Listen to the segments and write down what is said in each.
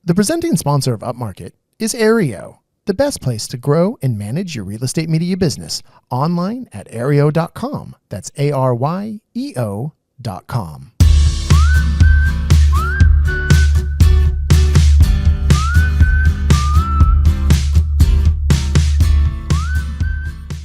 The presenting sponsor of Upmarket is Aereo, the best place to grow and manage your real estate media business online at aereo.com. That's ARYEO.com.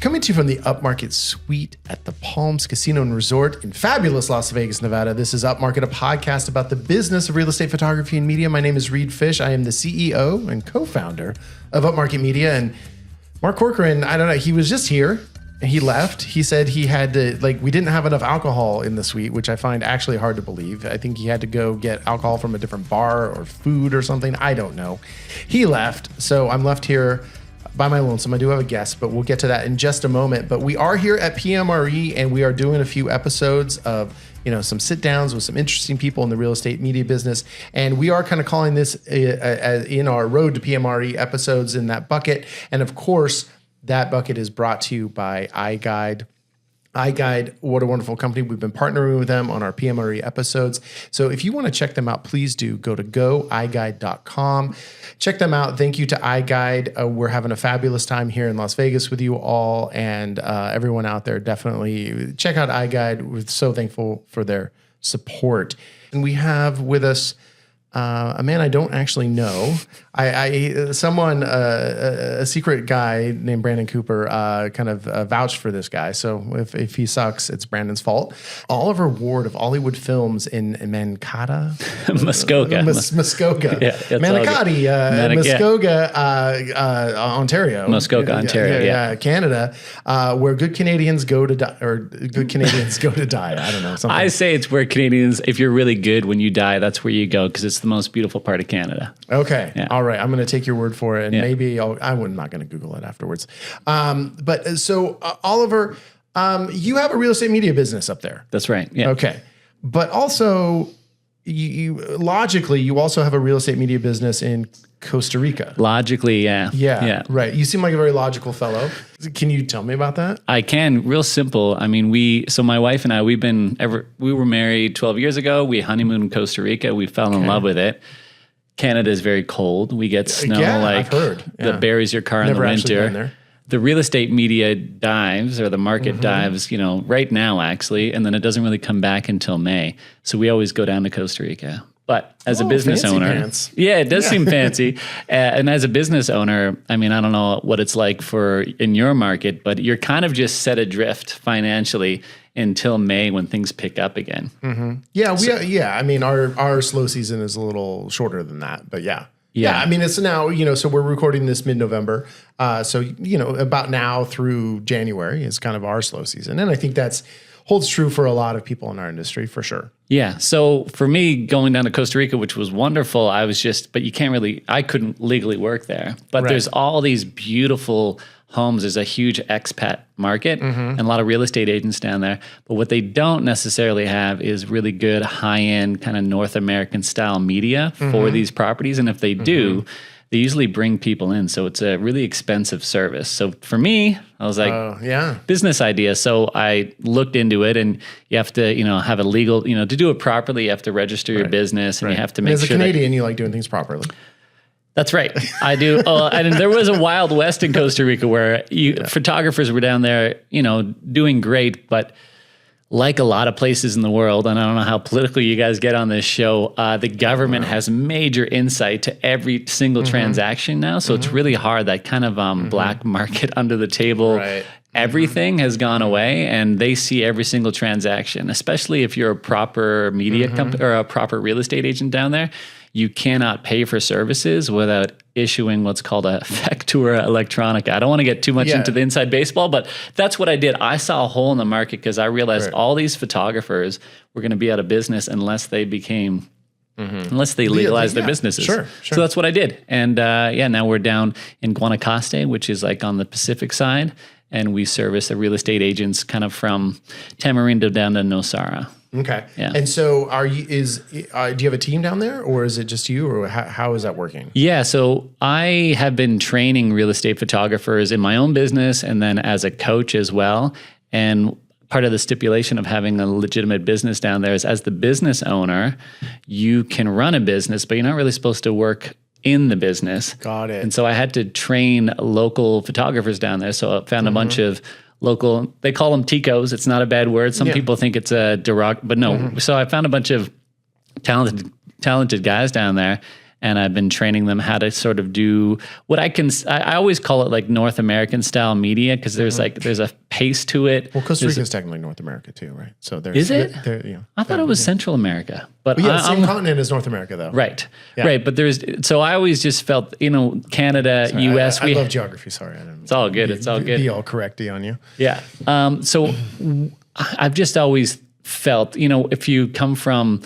Coming to you from the Upmarket Suite at the Palms Casino and Resort in fabulous Las Vegas, Nevada. This is Upmarket, a podcast about the business of real estate photography and media. My name is Reed Fish. I am the CEO and co-founder of Upmarket Media. And Mark Corcoran, I don't know, he was just here and he left. He said he had to, we didn't have enough alcohol in the suite, which I find actually hard to believe. I think he had to go get alcohol from a different bar or food or something. I don't know. He left, so I'm left here by my lonesome. I do have a guest, but we'll get to that in just a moment. But we are here at PMRE and we are doing a few episodes of, some sit downs with some interesting people in the real estate media business. And we are kind of calling this in our Road to PMRE episodes in that bucket. And of course, that bucket is brought to you by iGUIDE. iGUIDE, what a wonderful company. We've been partnering with them on our PMRE episodes. So if you want to check them out, please do go to goiguide.com. Check them out. Thank you to iGUIDE. We're having a fabulous time here in Las Vegas with you all, and everyone out there, definitely check out iGUIDE. We're so thankful for their support. And we have with us a man I don't actually know. A secret guy named Brandon Cooper kind of vouched for this guy. So if he sucks, it's Brandon's fault. Oliver Ward of Oliwood Films in Muskoka. Muskoka. Muskoka, Ontario. Muskoka, Ontario. Canada, where good Canadians go to die, or good Canadians go to die. I don't know. Something. I say it's where Canadians, if you're really good when you die, that's where you go because it's the most beautiful part of Canada. Okay. Yeah. All right. I'm going to take your word for it, and maybe I'm not going to Google it afterwards. So Oliver, you have a real estate media business up there. That's right. Yeah. Okay. But also, you logically, you also have a real estate media business in Costa Rica. Logically, yeah. Yeah. Right. You seem like a very logical fellow. Can you tell me about that? I can. Real simple. I mean, so my wife and I, we were married 12 years ago. We honeymooned in Costa Rica. We fell in love with it. Canada is very cold. We get snow I've heard. that buries your car in the winter. The real estate media dives, or the market dives, right now actually, and then it doesn't really come back until May. So we always go down to Costa Rica. But as a business owner, it does seem fancy. And as a business owner, I mean, I don't know what it's like in your market, but you're kind of just set adrift financially until May when things pick up again. Mm-hmm. Yeah, I mean, our slow season is a little shorter than that, but yeah. I mean, it's now, so we're recording this mid-November. So about now through January is kind of our slow season. And I think that's holds true for a lot of people in our industry, for sure. Yeah. So for me, going down to Costa Rica, which was wonderful, but I couldn't legally work there. But there's all these beautiful homes. There's a huge expat market and a lot of real estate agents down there. But what they don't necessarily have is really good high-end kind of North American style media for these properties. And if they do, they usually bring people in. So it's a really expensive service. So for me, I was like, business idea. So I looked into it, and you have to, have a legal, to do it proproperly, you have to register your business, and you have to make sure. As a Canadian, you like doing things properly. That's right. I do. And there was a Wild West in Costa Rica where photographers were down there, doing great, but like a lot of places in the world, and I don't know how political you guys get on this show, the government has major insight to every single transaction now. So it's really hard. That kind of black market under the table, everything has gone away, and they see every single transaction, especially if you're a proper media company or a proper real estate agent down there. You cannot pay for services without issuing what's called a factura electronica. I don't want to get too much into the inside baseball, but that's what I did. I saw a hole in the market because I realized all these photographers were going to be out of business unless they legalized their businesses. Sure. So that's what I did. And now we're down in Guanacaste, which is like on the Pacific side, and we service the real estate agents kind of from Tamarindo down to Nosara. Okay. Yeah. And so do you have a team down there, or is it just you, or how is that working? Yeah. So I have been training real estate photographers in my own business and then as a coach as well. And part of the stipulation of having a legitimate business down there is, as the business owner, you can run a business, but you're not really supposed to work in the business. Got it. And so I had to train local photographers down there. So I found a bunch of local, they call them Ticos. It's not a bad word. Some people think it's a but no. So I found a bunch of talented guys down there, and I've been training them how to sort of do what I always call it like North American style media, because there's there's a pace to it. Well, Costa Rica is technically North America too, right? So there's, is it? I thought it was Central America, but same continent as North America though. Right, right. But so I always just felt, US. I love geography. Sorry, I didn't. It's all good. It's all good. Be all correcty on you. Yeah. So I've just always felt, if you come from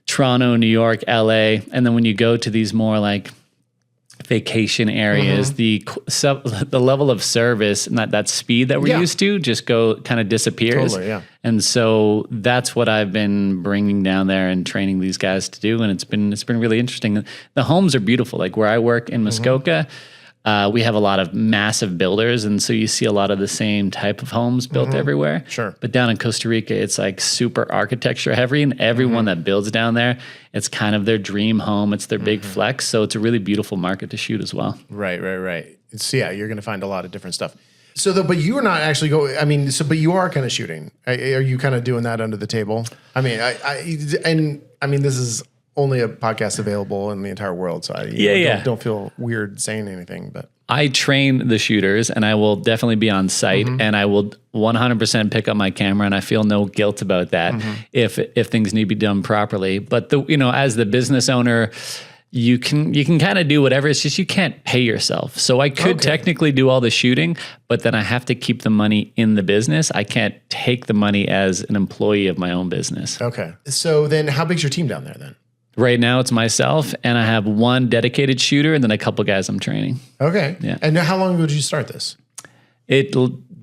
Toronto, New York, LA, and then when you go to these more like vacation areas, the level of service and that speed that we're used to just kind of disappears. Totally, yeah. And so that's what I've been bringing down there and training these guys to do, and it's been really interesting. The homes are beautiful. Like where I work in Muskoka, we have a lot of massive builders, and so you see a lot of the same type of homes built everywhere. Sure. But down in Costa Rica, it's like super architecture heavy, and everyone that builds down there, it's kind of their dream home. It's their big flex. So it's a really beautiful market to shoot as well. Right. So you're going to find a lot of different stuff. So, but you are not actually but you are kind of shooting. Are you kind of doing that under the table? I mean, this is only a podcast available in the entire world, so don't feel weird saying anything. But I train the shooters, and I will definitely be on site, and I will 100% pick up my camera, and I feel no guilt about that if things need to be done properly. But as the business owner, you can kind of do whatever. It's just you can't pay yourself. So I could technically do all the shooting, but then I have to keep the money in the business. I can't take the money as an employee of my own business. Okay. So then, how big's your team down there then? Right now it's myself, and I have one dedicated shooter and then a couple guys I'm training. Okay. Yeah. And how long ago did you start this? It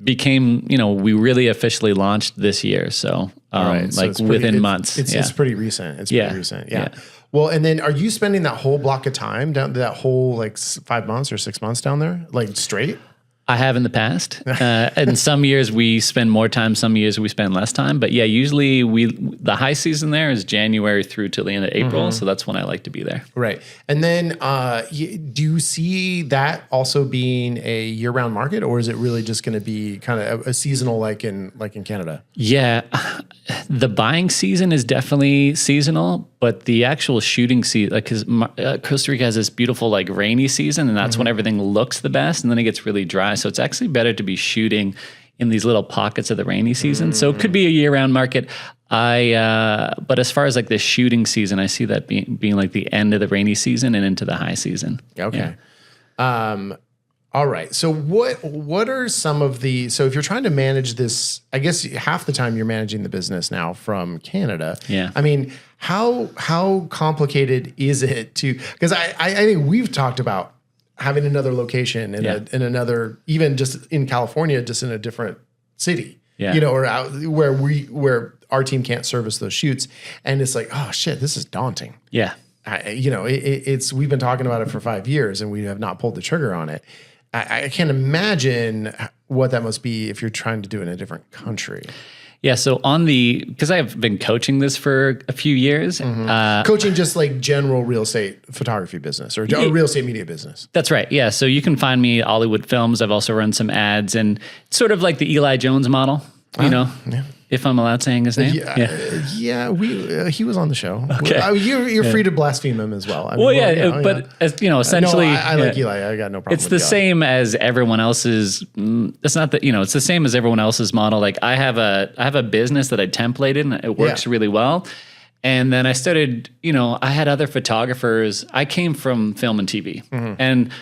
became, we really officially launched this year. So, within months. It's pretty recent. It's pretty recent. Yeah. Well, and then are you spending that whole block of time down that whole 5 months or 6 months down there, like straight? I have in the past. And some years we spend more time, some years we spend less time. But yeah, usually the high season there is January through till the end of April. So that's when I like to be there. Right. And then do you see that also being a year-round market, or is it really just going to be kind of a seasonal like in Canada? Yeah. The buying season is definitely seasonal, but the actual shooting season, because Costa Rica has this beautiful rainy season, and that's when everything looks the best, and then it gets really dry. So it's actually better to be shooting in these little pockets of the rainy season. So it could be a year-round market. But as far as the shooting season, I see that being like the end of the rainy season and into the high season. Okay. Yeah. All right. So what are some of so if you're trying to manage this, I guess half the time you're managing the business now from Canada. Yeah. I mean, how complicated is it because I think we've talked about having another location in another, even just in California, just in a different city, or out where our team can't service those shoots. And it's like, oh shit, this is daunting. Yeah. We've been talking about it for 5 years and we have not pulled the trigger on it. I can't imagine what that must be if you're trying to do it in a different country. Yeah. So because I've been coaching this for a few years. Coaching just general real estate photography business or real estate media business. That's right. Yeah. So you can find me at Oliwood Films. I've also run some ads, and it's sort of like the Eli Jones model, if I'm allowed saying his name. He was on the show. Okay. You're free to blaspheme him as well. Essentially, I like Eli. I got no problem. It's the same as everyone else's. It's not that it's the same as everyone else's model. I have a business that I templated, and it works really well. And then I started. I had other photographers. I came from film and TV, and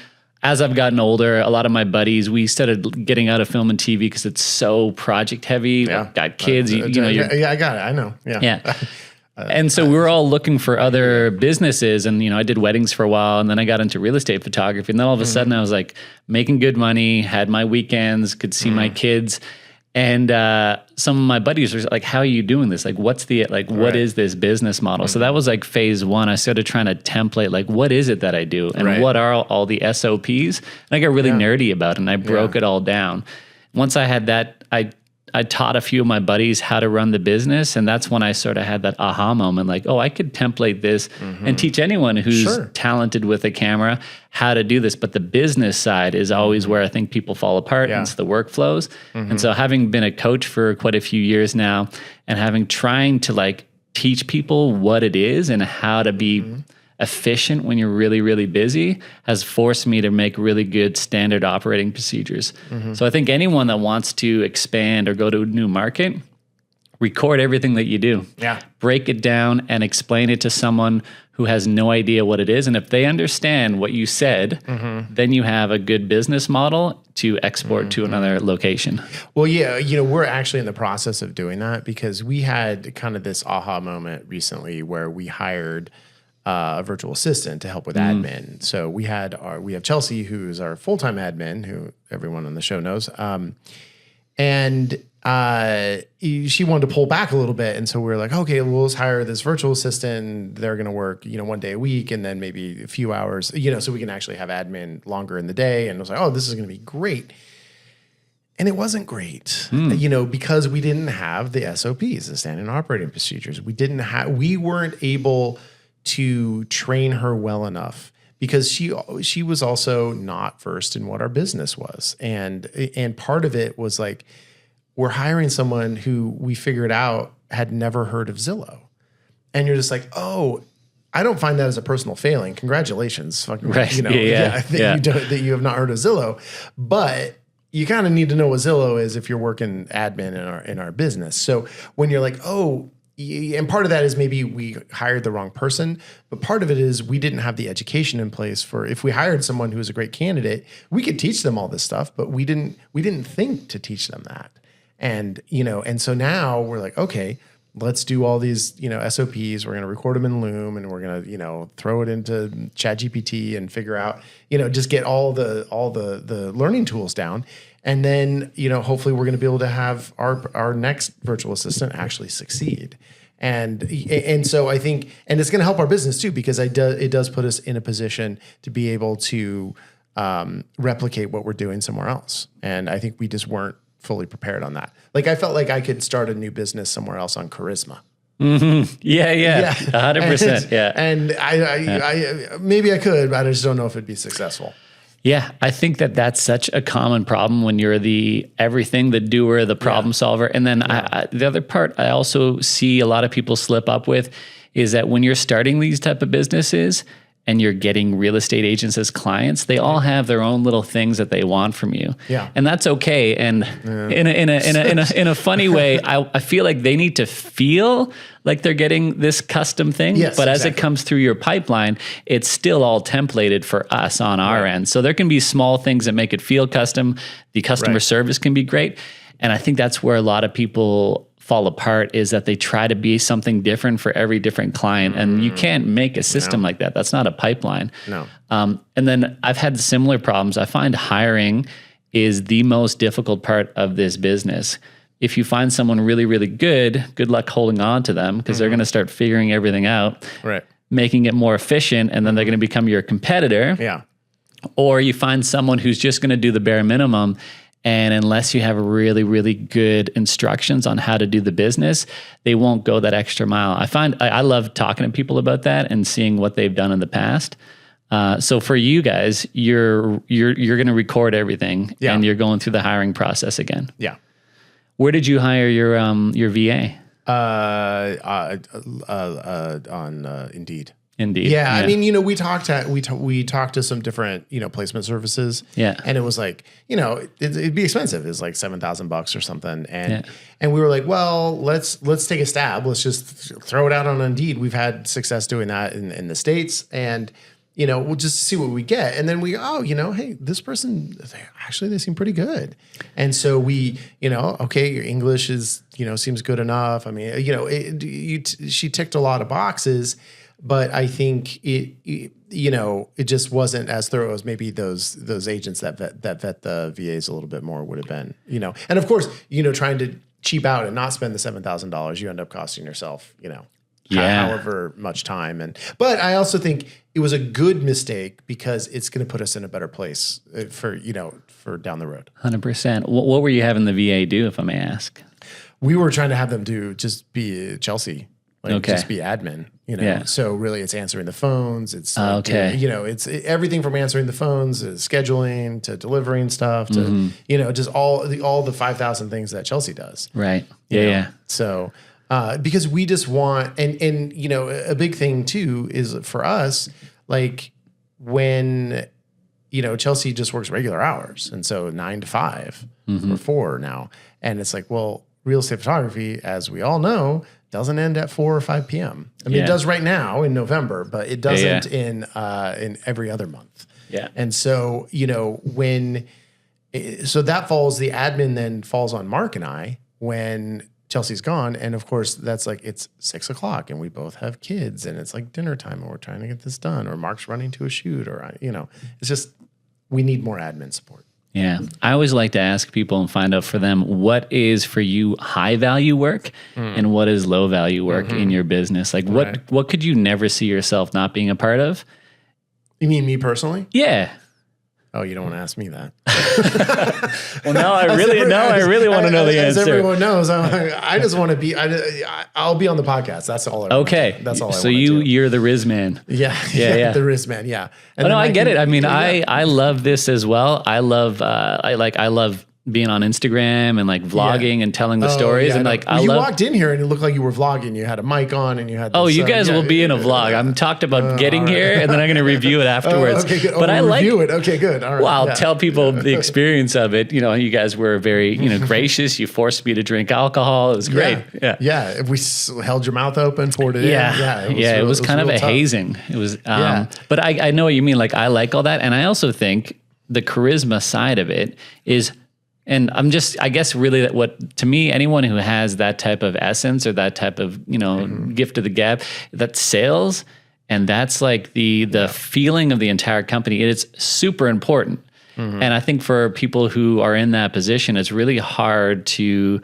as I've gotten older, a lot of my buddies, we started getting out of film and TV because it's so project heavy. Yeah. Got kids. I got it. I know. Yeah. And so we were all looking for other businesses, and I did weddings for a while, and then I got into real estate photography, and then all of a sudden I was making good money, had my weekends, could see my kids. And some of my buddies were like, "How are you doing this? What's the what is this business model?" So that was phase one. I started trying to template what is it that I do, and what are all the SOPs. And I got really nerdy about it, and I broke it all down. Once I had that, I I taught a few of my buddies how to run the business. And that's when I sort of had that aha moment, like, oh, I could template this and teach anyone who's talented with a camera how to do this. But the business side is always where I think people fall apart. And it's the workflows. And so having been a coach for quite a few years now and trying to like teach people what it is and how to be efficient when you're really, really busy has forced me to make really good standard operating procedures. So I think anyone that wants to expand or go to a new market, record everything that you do. Break it down and explain it to someone who has no idea what it is. And if they understand what you said, then you have a good business model to export to another location. Well, yeah, we're actually in the process of doing that because we had kind of this aha moment recently where we hired a virtual assistant to help with admin. So we have Chelsea, who's our full-time admin, who everyone on the show knows. And she wanted to pull back a little bit. And so we were like, okay, well, let's hire this virtual assistant. They're going to work, 1 day a week and then maybe a few hours, so we can actually have admin longer in the day. And I was like, oh, this is going to be great. And it wasn't great, because we didn't have the SOPs, the standard operating procedures. We weren't able to train her well enough because she was also not versed in what our business was. And part of it was like, we're hiring someone who we figured out had never heard of Zillow. And you're just like, oh, I don't find that as a personal failing. Congratulations. Fucking, right. that you have not heard of Zillow, but you kind of need to know what Zillow is if you're working admin in our business. So when you're like, oh, and part of that is maybe we hired the wrong person, but part of it is we didn't have the education in place for if we hired someone who was a great candidate, we could teach them all this stuff, but we didn't think to teach them that. And, and so now we're like, okay, let's do all these, SOPs. We're going to record them in Loom and we're going to, throw it into ChatGPT and figure out, just get all the learning tools down. And then, hopefully we're going to be able to have our next virtual assistant actually succeed. And so I think, and it's going to help our business too, because it does put us in a position to be able to replicate what we're doing somewhere else. And I think we just weren't fully prepared on that. Like I felt like I could start a new business somewhere else on charisma. Yeah. 100%. Yeah. And I maybe I could, but I just don't know if it'd be successful. Yeah, I think that's such a common problem when you're the everything, the doer, the problem solver. And then the other part I also see a lot of people slip up with is that when you're starting these type of businesses and you're getting real estate agents as clients, they all have their own little things that they want from you. Yeah. And that's okay. And in a funny way, I feel like they need to feel like they're getting this custom thing. Yes, but as it comes through your pipeline, it's still all templated for us on our end. So there can be small things that make it feel custom. The customer service can be great. And I think that's where a lot of people fall apart, is that they try to be something different for every different client. And you can't make a system like that. That's not a pipeline. No. And then I've had similar problems. I find hiring is the most difficult part of this business. If you find someone really, really good luck holding on to them, because they're going to start figuring everything out, making it more efficient, and then they're going to become your competitor. Yeah. Or you find someone who's just going to do the bare minimum, and unless you have really, really good instructions on how to do the business, they won't go that extra mile. I find I love talking to people about that and seeing what they've done in the past. So for you guys, you're going to record everything, and you're going through the hiring process again. Yeah. Where did you hire your VA? On Indeed. Indeed. Yeah, I mean, we talked to some different, placement services. Yeah. And it was like, it'd be expensive. It was like $7,000 or something. And we were like, well, let's take a stab. Let's just throw it out on Indeed. We've had success doing that in the States, and we'll just see what we get. And then hey, this person, they seem pretty good. And so we, okay, your English is, seems good enough. I mean, she ticked a lot of boxes, but I think it just wasn't as thorough as maybe those agents that vet the VAs a little bit more would have been, And of course, trying to cheap out and not spend the $7,000, you end up costing yourself, however much time. But I also think it was a good mistake because it's going to put us in a better place for down the road. 100%. What were you having the VA do, if I may ask? We were trying to have them just be Chelsea, just be admin, Yeah. So really it's answering the phones. It's it's everything from answering the phones to scheduling to delivering stuff to, just all the 5,000 things that Chelsea does. Right. Yeah. So, because we just want, and a big thing too is for us, like when, Chelsea just works regular hours. And so 9 to 5 or 4 now. And it's like, well, real estate photography, as we all know, doesn't end at 4 or 5 p.m. I mean, it does right now in November, but it doesn't in every other month. Yeah. And so, so that falls, the admin then falls on Mark and I when Chelsea's gone. And of course that's like, it's 6 o'clock and we both have kids and it's like dinner time and we're trying to get this done, or Mark's running to a shoot, or, it's just, we need more admin support. Yeah. I always like to ask people and find out for them, what is for you high value work and what is low value work in your business? Like what could you never see yourself not being a part of? You mean me personally? Yeah. Oh, you don't want to ask me that. Well, now I really want to know the answer. As everyone knows, I just want to be. I'll be on the podcast. That's all. That's all. So you're the Riz man. Yeah. The Riz man. Yeah. And I get it. I mean, I love this as well. I love being on Instagram and like vlogging and telling the stories. And like, you walked in here and it looked like you were vlogging. You had a mic on and you had. You guys will be in a vlog. I'm talked about getting here and then I'm going to review it afterwards. Okay, good. But I like review it. Okay, good. All right. Well, I'll tell people the experience of it. You guys were very, gracious. You forced me to drink alcohol. It was great. Yeah. We held your mouth open, poured it in. It was kind of a hazing. It was, but I know what you mean. Like, I like all that. And I also think the charisma side of it is, and I guess really that what, to me, anyone who has that type of essence or that type of, gift of the gab, that's sales. And that's like the feeling of the entire company. It's super important. And I think for people who are in that position, it's really hard to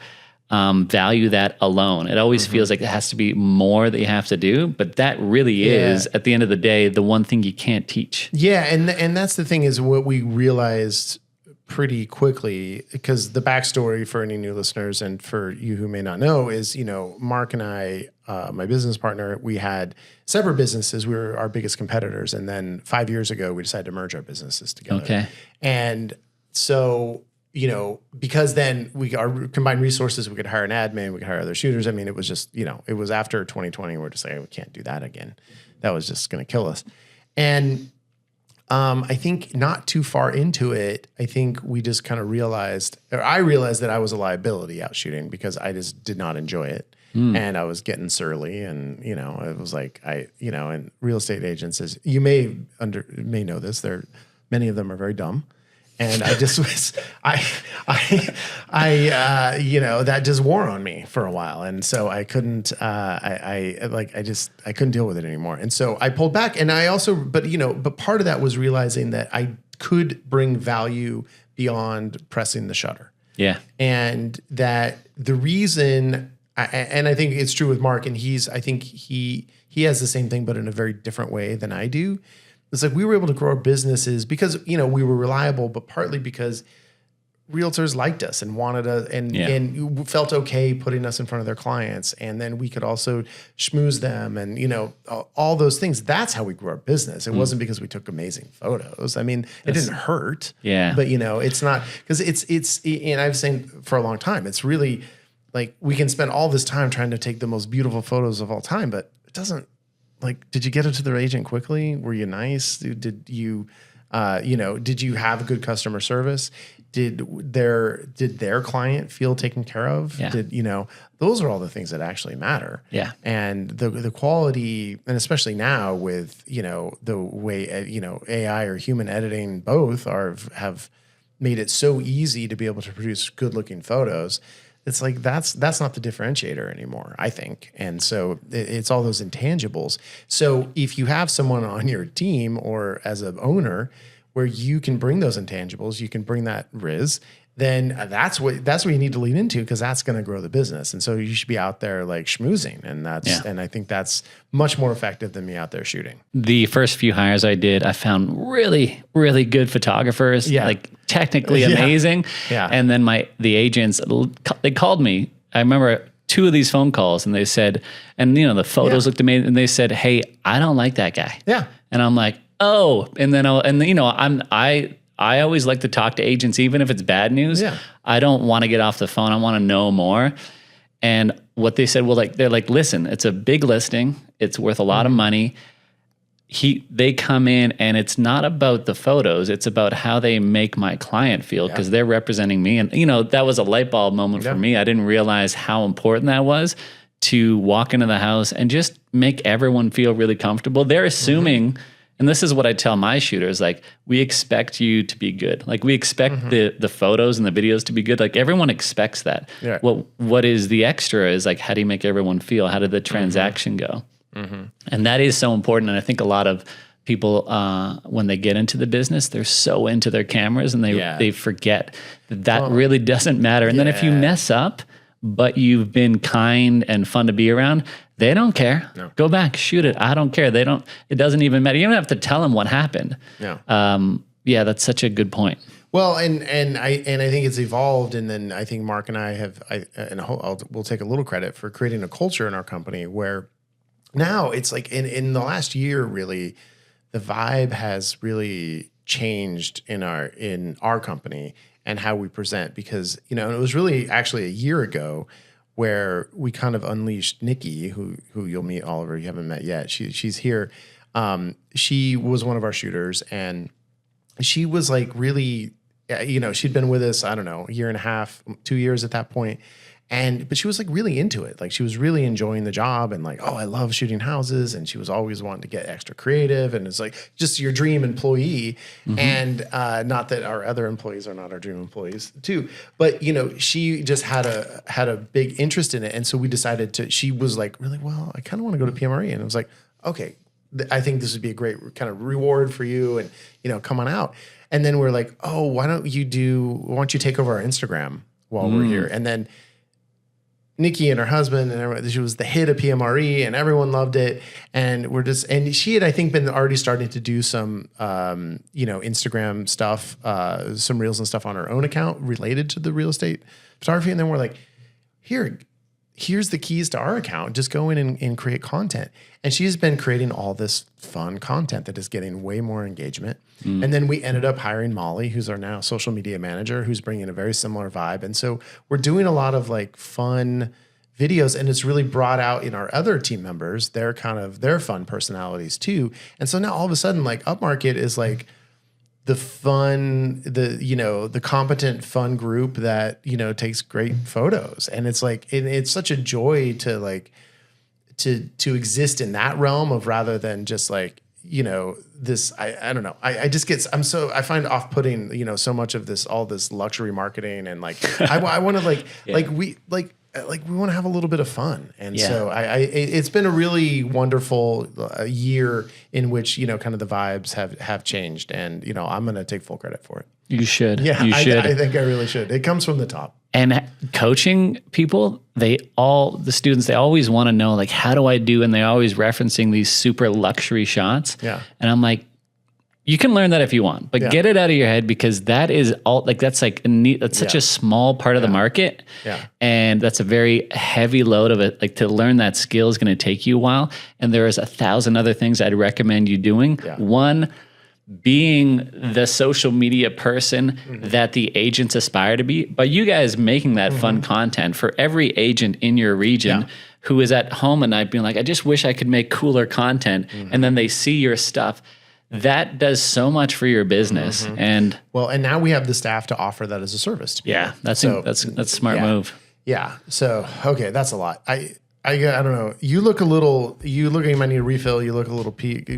value that alone. It always feels like it has to be more that you have to do, but that really is, at the end of the day, the one thing you can't teach. Yeah. And that's the thing, is what we realized pretty quickly, because the backstory for any new listeners and for you who may not know is, Mark and I, my business partner, we had separate businesses. We were our biggest competitors. And then 5 years ago, we decided to merge our businesses together. Okay. And so, because then our combined resources, we could hire an admin, we could hire other shooters. I mean, it was just, it was after 2020, we're just like, we can't do that again. That was just going to kill us. And I think not too far into it, I think we just kind of realized, or I realized, that I was a liability out shooting because I just did not enjoy it. And I was getting surly, and, it was like, and real estate agents, as you may know this, many of them are very dumb. And I just was, that just wore on me for a while. And so I couldn't, I couldn't deal with it anymore. And so I pulled back, and I also, but part of that was realizing that I could bring value beyond pressing the shutter. Yeah. And that the reason, and I think it's true with Mark, and I think he has the same thing, but in a very different way than I do. It's like we were able to grow our businesses because, we were reliable, but partly because realtors liked us and wanted us and felt okay putting us in front of their clients. And then we could also schmooze them and, all those things. That's how we grew our business. It wasn't because we took amazing photos. I mean, it didn't hurt. Yeah. But, it's not, because it's, and I've saying for a long time, it's really like we can spend all this time trying to take the most beautiful photos of all time, but it doesn't. Like, did you get it to their agent quickly? Were you nice? Did you have good customer service? Did their client feel taken care of? Yeah. Those are all the things that actually matter. Yeah. And the quality, and especially now with, the way, AI or human editing, both have made it so easy to be able to produce good looking photos. It's like, that's not the differentiator anymore, I think. And so it's all those intangibles. So if you have someone on your team or as an owner where you can bring those intangibles, you can bring that Riz, then that's what you need to lean into, because that's going to grow the business. And so you should be out there like schmoozing, and and I think that's much more effective than me out there shooting. The first few hires I did, I found really, really good photographers, like technically amazing. Yeah. And then the agents, they called me. I remember 2 of these phone calls, and they said, and the photos looked amazing, and they said, "Hey, I don't like that guy." Yeah. And I'm like, "Oh," and then I always like to talk to agents, even if it's bad news. Yeah. I don't want to get off the phone. I want to know more. And what they said, they're like, "Listen, it's a big listing. It's worth a lot of money." They come in, and it's not about the photos. It's about how they make my client feel, because they're representing me. And, that was a light bulb moment for me. I didn't realize how important that was, to walk into the house and just make everyone feel really comfortable. They're assuming, and this is what I tell my shooters, like, we expect you to be good. Like, we expect the photos and the videos to be good. Like, everyone expects that. Yeah. What is the extra is like, how do you make everyone feel? How did the transaction go? And that is so important. And I think a lot of people, when they get into the business, they're so into their cameras, and they forget that really doesn't matter. And then if you mess up, but you've been kind and fun to be around, they don't care. No. Go back, shoot it. I don't care. It doesn't even matter. You don't have to tell them what happened. No. That's such a good point. Well, and I think it's evolved, and then I think Mark and I we'll take a little credit for creating a culture in our company where now it's like in the last year, really, the vibe has really changed in our company and how we present, because and it was really actually a year ago where we kind of unleashed Nikki, who you'll meet, Oliver. You haven't met yet. She's here. She was one of our shooters, and she was like really, she'd been with us, I don't know, a year and a half, 2 years at that point. But she was like really into it. Like, she was really enjoying the job, and like, oh, I love shooting houses. And she was always wanting to get extra creative, and it's like just your dream employee. And not that our other employees are not our dream employees too, but she just had a big interest in it. And so we decided she was like, really, well, I kind of want to go to PMRE. And it was like, okay, I think this would be a great kind of reward for you, and come on out. And then we're like, oh, why don't you take over our Instagram while we're here? And then Nikki and her husband and everyone, she was the hit of PMRE, and everyone loved it. And she had, I think, been already starting to do some, Instagram stuff, some reels and stuff on her own account related to the real estate photography. And then we're like, here's the keys to our account. Just go in and create content. And she's been creating all this fun content that is getting way more engagement. And then we ended up hiring Molly, who's our now social media manager, who's bringing a very similar vibe. And so we're doing a lot of like fun videos, and it's really brought out in our other team members, their fun personalities too. And so now all of a sudden, like, Upmarket is like the fun, the competent, fun group that, takes great photos. And it's like, it's such a joy to like, to exist in that realm of, rather than just like, this, I don't know. I just I find off-putting, so much of all this luxury marketing, and like, I want to we want to have a little bit of fun. And so it's been a really wonderful year in which, kind of the vibes have changed, and, I'm going to take full credit for it. You should. Yeah, you should. I think I really should. It comes from the top. And coaching people, the students, they always want to know, like, how do I do? And they're always referencing these super luxury shots. Yeah. And I'm like, you can learn that if you want, but get it out of your head, because that is all, like, that's such a small part of the market. Yeah. And that's a very heavy load of it. Like, to learn that skill is going to take you a while. And there is 1,000 other things I'd recommend you doing. Yeah. One, being the social media person that the agents aspire to be, but you guys making that fun content for every agent in your region who is at home at night being like, I just wish I could make cooler content. And then they see your stuff. That does so much for your business. And now we have the staff to offer that as a service to people. Yeah, that's a smart move. Yeah. So, okay, that's a lot. I don't know. You look like you might need a refill. You look a little peaked.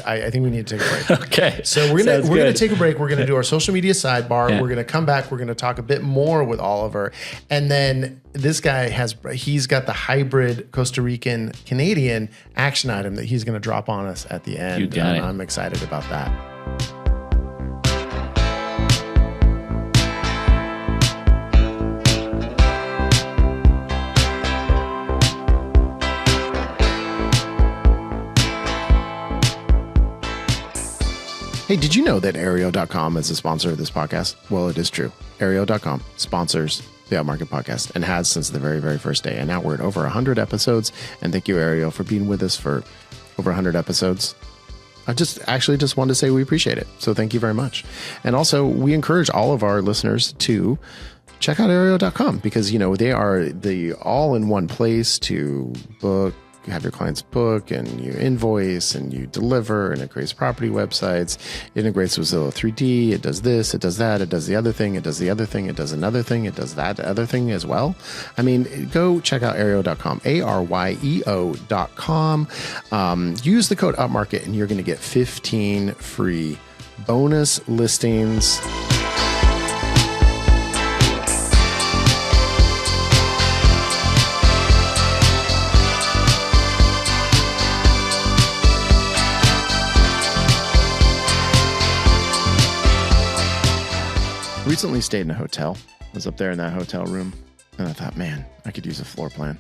I think we need to take a break. Okay. So we're gonna take a break. We're gonna do our social media sidebar. Yeah. We're gonna come back. We're gonna talk a bit more with Oliver, and then this guy he's got the hybrid Costa Rican Canadian action item that he's gonna drop on us at the end. You got it. I'm excited about that. Hey, did you know that Aereo.com is a sponsor of this podcast? Well, it is true. Aereo.com sponsors the Upmarket podcast and has since the very, very first day. And now we're at over 100 episodes. And thank you, Aereo, for being with us for over 100 episodes. I just wanted to say we appreciate it. So thank you very much. And also, we encourage all of our listeners to check out Aereo.com because, you know, they are the all-in-one place to book, have your clients book, and you invoice and you deliver, and it creates property websites. It integrates with Zillow 3D. It does this, it does that, it does the other thing, it does the other thing, it does another thing, it does that other thing as well. I mean, go check out Aereo.com, ARYEO.com. Use the code Upmarket and you're going to get 15 free bonus listings. Recently stayed in a hotel. I was up there in that hotel room and I thought, man, I could use a floor plan.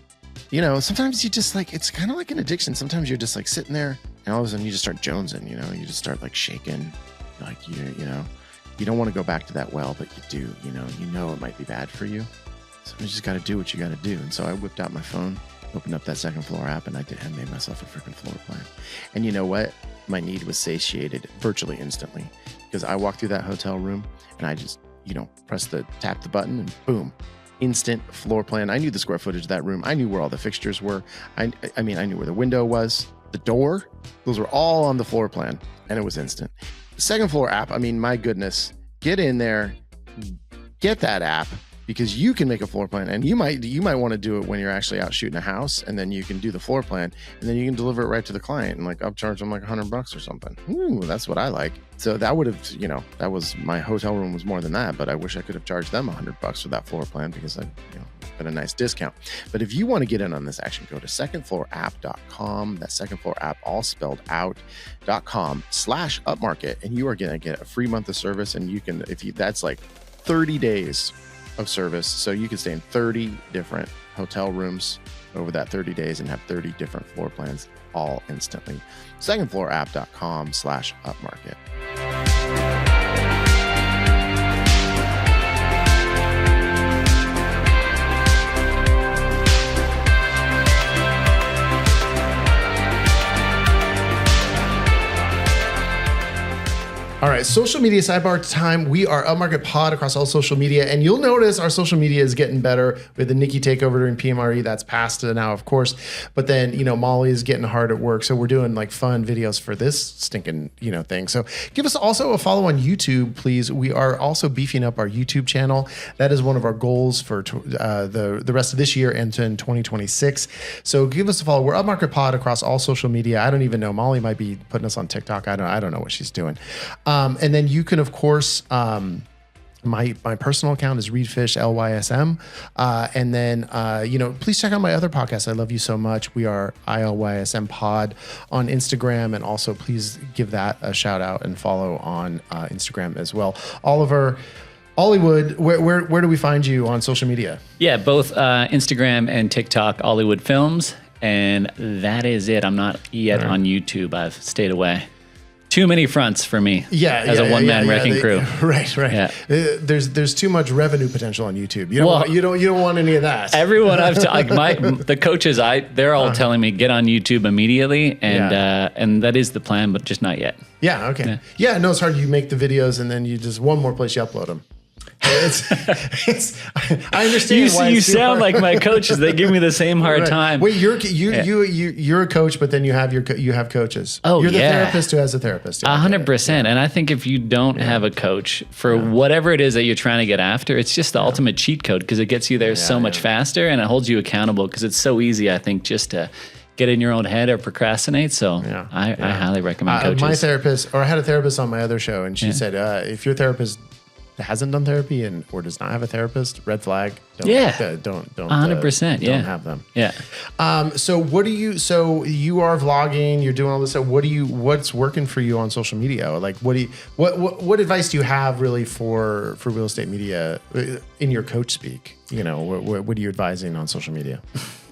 You know, sometimes you just like, it's kind of like an addiction. Sometimes you're just like sitting there and all of a sudden you just start jonesing, you know, you just start like shaking, like you know, you don't want to go back to that well, but you do, you know it might be bad for you. So you just got to do what you got to do. And so I whipped out my phone, opened up that second floor app, and I made myself a freaking floor plan. And you know what? My need was satiated virtually instantly because I walked through that hotel room and I just, tap the button and boom, instant floor plan. I knew the square footage of that room. I knew where all the fixtures were. I knew where the window was, the door, those were all on the floor plan and it was instant. The second floor app, I mean, my goodness, get in there, get that app because you can make a floor plan and you might want to do it when you're actually out shooting a house and then you can do the floor plan and then you can deliver it right to the client and like upcharge them like $100 or something. Ooh, that's what I like. So that would have, that was my hotel room was more than that, but I wish I could have charged them $100 for that floor plan because I, got a nice discount. But if you want to get in on this action, go to secondfloorapp.com. That second floor app, all spelled out.com/upmarket. And you are going to get a free month of service. And you can, that's like 30 days of service. So you can stay in 30 different hotel rooms over that 30 days and have 30 different floor plans all instantly. secondfloorapp.com/upmarket. All right, social media sidebar time. We are Upmarket Pod across all social media, and you'll notice our social media is getting better with the Nikki takeover during PMRE. That's past now, of course. But then, Molly is getting hard at work, so we're doing like fun videos for this stinking, thing. So give us also a follow on YouTube, please. We are also beefing up our YouTube channel. That is one of our goals for the rest of this year and in 2026. So give us a follow. We're Upmarket Pod across all social media. I don't even know. Molly might be putting us on TikTok. I don't know what she's doing. And then you can, of course, my personal account is ReedFish, LYSM. And then, please check out my other podcast. I love you so much. We are ILYSM Pod on Instagram. And also please give that a shout out and follow on Instagram as well. Oliver, Oliwood, where do we find you on social media? Yeah, both Instagram and TikTok, Oliwood Films. And that is it. I'm not yet on YouTube. I've stayed away. Too many fronts for me. As a one-man wrecking crew. Right. Yeah. There's too much revenue potential on YouTube. You don't want any of that. Everyone I've the coaches they're all telling me get on YouTube immediately, and that is the plan, but just not yet. Yeah. Okay. Yeah. No, it's hard. You make the videos, and then you just one more place you upload them. I understand. You sound like my coaches. They give me the same hard time. Wait, you're a coach, but then you have coaches. Oh, you're the therapist who has a therapist. 100%. And I think if you don't have a coach for whatever it is that you're trying to get after, it's just the ultimate cheat code because it gets you there so much faster and it holds you accountable because it's so easy. I think just to get in your own head or procrastinate. So I highly recommend coaches. My therapist, or I had a therapist on my other show, and she said, if your therapist hasn't done therapy or does not have a therapist, red flag. Don't 100%. Don't have them. Yeah. So you are vlogging, you're doing all this stuff. What's working for you on social media? Like, what advice do you have really for real estate media in your coach speak? What are you advising on social media?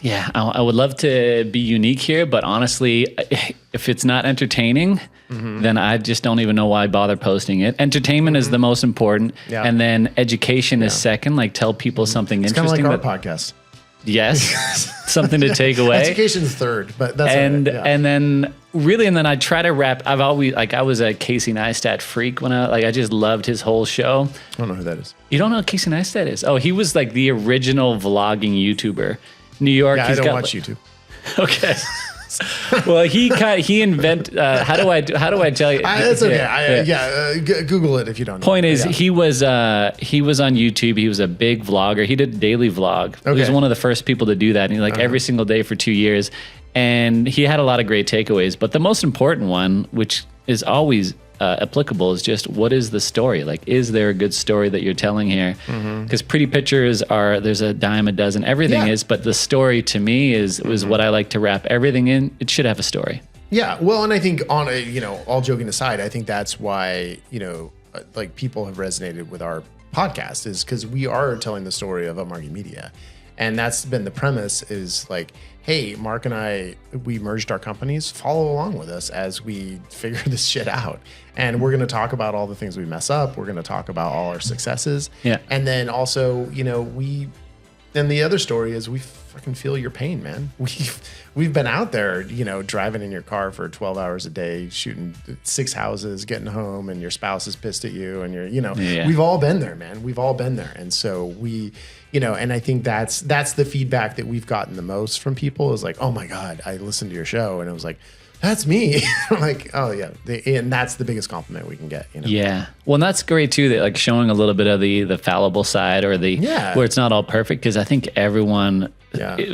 I would love to be unique here, but honestly, if it's not entertaining, then I just don't even know why bother posting it. Entertainment is the most important, and then education is second. Like tell people something interesting. Kind of like our podcast. Yes, something to take away. Education's third, but that's and then I try to wrap. I've always I was a Casey Neistat freak when I just loved his whole show. I don't know who that is. You don't know who Casey Neistat is? Oh, he was like the original vlogging YouTuber. New York. Yeah, I don't watch YouTube. Okay. Well, he invented. How do I tell you? That's okay. Google it if you don't know. Point is, he was on YouTube. He was a big vlogger. He did a daily vlog. Okay. He was one of the first people to do that. And every single day for 2 years. And he had a lot of great takeaways. But the most important one, which is always applicable, is just what is the story? Like, is there a good story that you're telling here? Because pretty pictures there's a dime a dozen, everything is, but the story to me is what I like to wrap everything in. It should have a story. Yeah, well, and I think all joking aside, I think that's why, like people have resonated with our podcast is because we are telling the story of Upmarket Media. And that's been the premise is like, hey, Mark and we merged our companies, follow along with us as we figure this shit out. And we're going to talk about all the things we mess up. We're going to talk about all our successes. Yeah. And then also, then the other story is we fucking feel your pain, man. We've been out there, driving in your car for 12 hours a day, shooting 6 houses, getting home, and your spouse is pissed at you, and we've all been there, man. We've all been there, and so and I think that's the feedback that we've gotten the most from people is like, oh my God, I listened to your show, and it was like, that's me. I'm like, oh yeah, and that's the biggest compliment we can get. Yeah, well, and that's great too. That like showing a little bit of the fallible side or where it's not all perfect. Because I think everyone,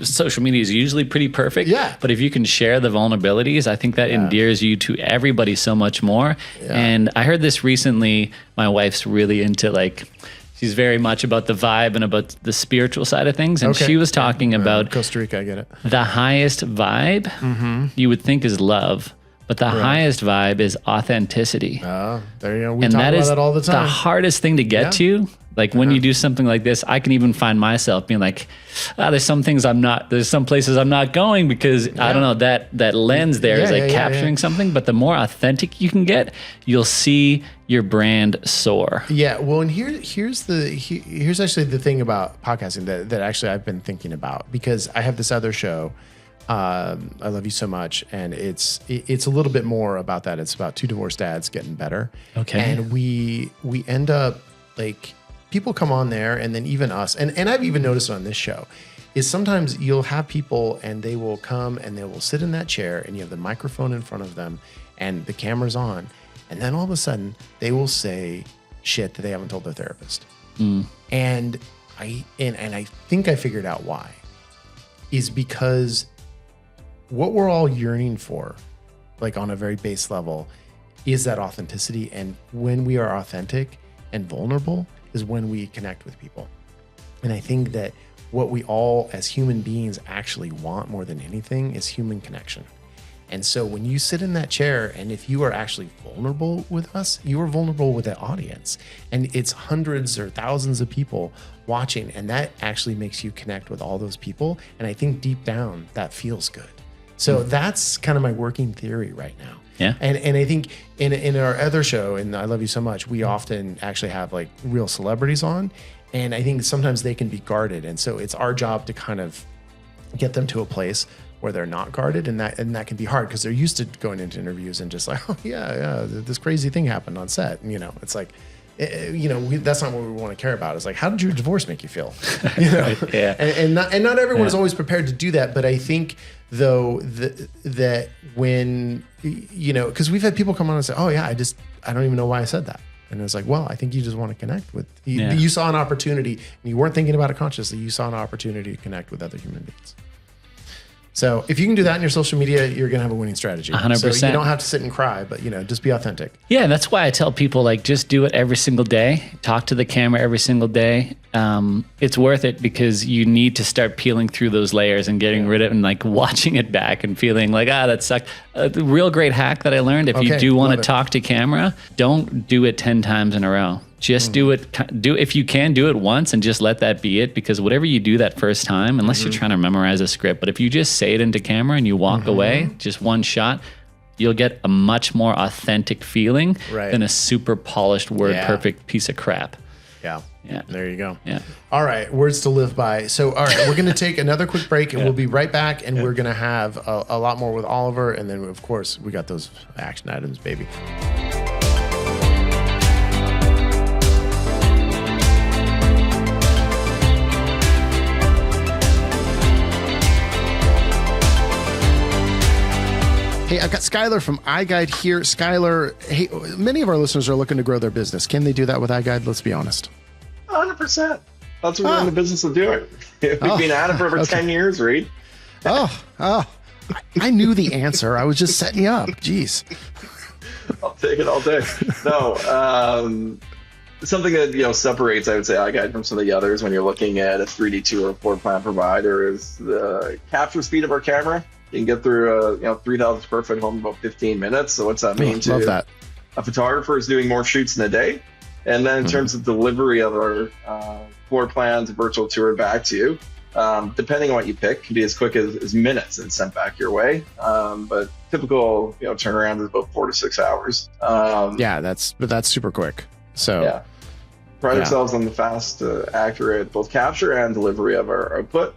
social media is usually pretty perfect. Yeah. But if you can share the vulnerabilities, I think that endears you to everybody so much more. Yeah. And I heard this recently. My wife's really into she's very much about the vibe and about the spiritual side of things. And she was talking about Costa Rica, I get it. The highest vibe you would think is love, but the highest vibe is authenticity. Oh, there you go. We talk about that all the time. The hardest thing to get to. Like when you do something like this, I can even find myself being like, there's some places I'm not going because I don't know, that lens there is capturing something. But the more authentic you can get, you'll see your brand soar. Yeah. Well, and here's actually the thing about podcasting that actually I've been thinking about, because I have this other show, I Love You So Much, and it's a little bit more about that. It's about two divorced dads getting better. Okay. And we end up people come on there, and then even us, and I've even noticed on this show, is sometimes you'll have people and they will come and they will sit in that chair and you have the microphone in front of them and the camera's on, and then all of a sudden they will say shit that they haven't told their therapist. And I think I figured out why. Is because what we're all yearning for, on a very base level, is that authenticity. And when we are authentic and vulnerable is when we connect with people. And I think that what we all as human beings actually want more than anything is human connection. And so when you sit in that chair, and if you are actually vulnerable with us, you are vulnerable with the audience. And it's hundreds or thousands of people watching, and that actually makes you connect with all those people. And I think deep down that feels good. So that's kind of my working theory right now. Yeah. And I think in our other show, in I Love You So Much, we often actually have real celebrities on. And I think sometimes they can be guarded. And so it's our job to kind of get them to a place where they're not guarded. And that can be hard because they're used to going into interviews and just this crazy thing happened on set. And, it's that's not what we want to care about. It's how did your divorce make you feel? Yeah. And not everyone is always prepared to do that. But I think though that when, because we've had people come on and say, oh yeah, I don't even know why I said that. And it's well, I think you just want to connect with, you saw an opportunity and you weren't thinking about it consciously. You saw an opportunity to connect with other human beings. So if you can do that in your social media, you're going to have a winning strategy. 100%. So you don't have to sit and cry, but just be authentic. Yeah, and that's why I tell people just do it every single day. Talk to the camera every single day. It's worth it because you need to start peeling through those layers and getting rid of it and watching it back and feeling that sucked. The real great hack that I learned, if you do want to talk to camera, don't do it 10 times in a row. Just do it. If you can, do it once and just let that be it, because whatever you do that first time, unless you're trying to memorize a script, but if you just say it into camera and you walk away, just one shot, you'll get a much more authentic feeling than a super polished word perfect piece of crap. Yeah. There you go. Yeah. All right. Words to live by. So, all right, we're going to take another quick break and we'll be right back. And we're going to have a lot more with Oliver. And then, of course, we got those action items, baby. Hey, I've got Skylar from iGUIDE here. Skylar, hey, many of our listeners are looking to grow their business. Can they do that with iGUIDE? Let's be honest. 100%. That's what we're in the business of doing. We've been at it for over 10 years, Reed. I knew the answer. I was just setting you up. Jeez. I'll take it all day. No, something that separates, I would say, iGUIDE from some of the others when you're looking at a 3D tour or floor plan provider is the capture speed of our camera. You can get through a 3,000 square foot home in about 15 minutes. So what's that mean to love that. A photographer is doing more shoots in a day? And then in terms of delivery of our floor plans, virtual tour back to you, depending on what you pick, can be as quick as minutes and sent back your way. But typical turnaround is about 4 to 6 hours. That's super quick. So pride ourselves on the fast, accurate both capture and delivery of our output.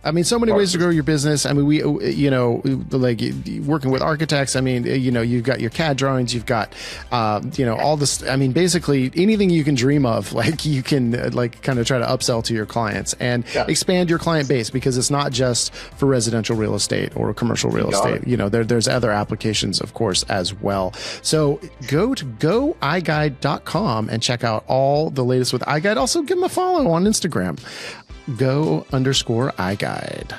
I mean, so many ways to grow your business. I mean, we, like working with architects. I mean, you've got your CAD drawings, you've got, all this. I mean, basically anything you can dream of, like you can kind of try to upsell to your clients and expand your client base, because it's not just for residential real estate or commercial real estate. There's other applications, of course, as well. So go to goiguide.com and check out all the latest with iGUIDE. Also give them a follow on Instagram. Go_iGUIDE.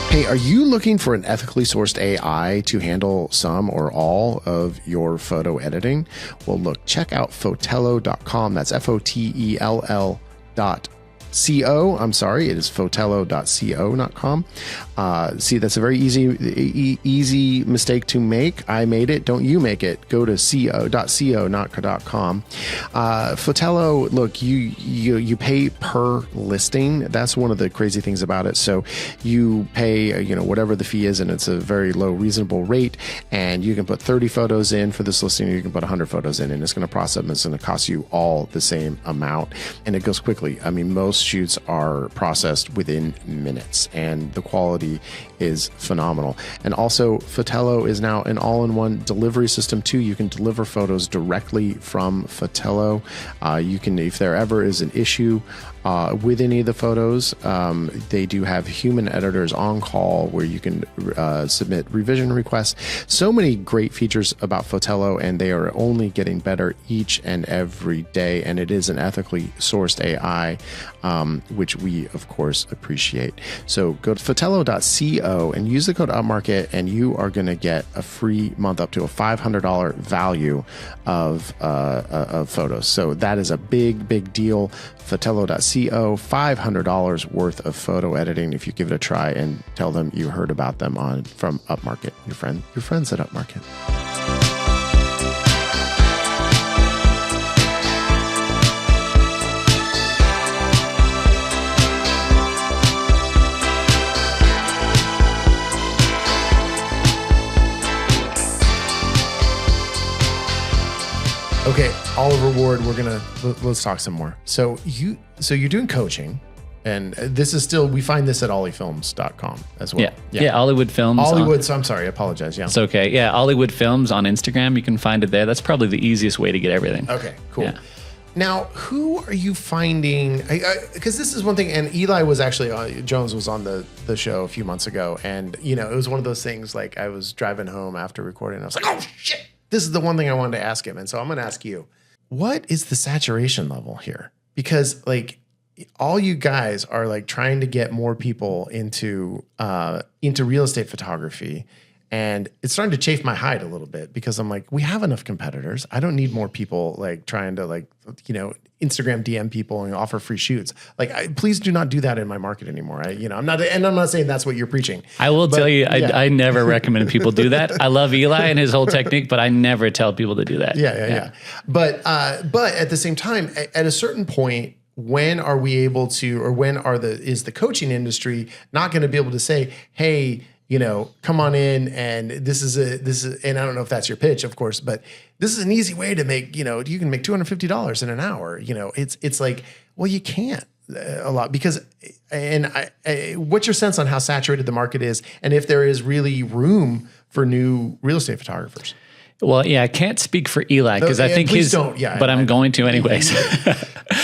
Hey, are you looking for an ethically sourced AI to handle some or all of your photo editing? Well, look, check out Fotello.com. That's FOTELL.com. I'm sorry, it is fotello.co.com. See, that's a very easy mistake to make. I made it. Don't you make it. Go to co.co, not .com. Fotello, look, you pay per listing. That's one of the crazy things about it. So you pay, whatever the fee is, and it's a very low, reasonable rate. And you can put 30 photos in for this listing, or you can put 100 photos in, and it's going to process them. It's going to cost you all the same amount, and it goes quickly. I mean, most shoots are processed within minutes, and the quality is phenomenal. And also, Fotello is now an all-in-one delivery system too. You can deliver photos directly from Fotello. You can, if there ever is an issue with any of the photos, they do have human editors on call where you can submit revision requests. So many great features about Fotello, and they are only getting better each and every day. And it is an ethically sourced AI, which we, of course, appreciate. So go to fotello.co and use the code Upmarket, and you are going to get a free month up to a $500 value of photos. So that is a big deal. Fotello.co, $500 worth of photo editing if you give it a try and tell them you heard about them from Upmarket. Your friends at Upmarket. Okay, Oliver Ward, let's talk some more. So you're doing coaching, and this is still, we find this at oliwoodfilms.com as well. Yeah, Oliwood Films. I'm sorry, I apologize. Yeah. It's okay. Yeah, Oliwood Films on Instagram. You can find it there. That's probably the easiest way to get everything. Okay, cool. Yeah. Now, who are you finding? Because this is one thing, and Eli was actually, Jones was on the show a few months ago, and it was one of those things, like I was driving home after recording, and I was like, oh shit, this is the one thing I wanted to ask him. And so I'm going to ask you, what is the saturation level here? Because all you guys are trying to get more people into real estate photography. And it's starting to chafe my hide a little bit because I'm like, we have enough competitors. I don't need more people like trying to like, Instagram DM people and offer free shoots. Like, please do not do that in my market anymore. I'm not saying that's what you're preaching. I will tell you, I never recommend people do that. I love Eli and his whole technique, but I never tell people to do that. Yeah. But at the same time, at a certain point, when are we able to, or when is the coaching industry not going to be able to say, hey, come on in, and this is, and I don't know if that's your pitch, of course, but this is an easy way to make, you can make $250 in an hour. It's like, well, you can't a lot because, and what's your sense on how saturated the market is, and if there is really room for new real estate photographers? Well, yeah, I can't speak for Eli because I think but I'm going to anyways.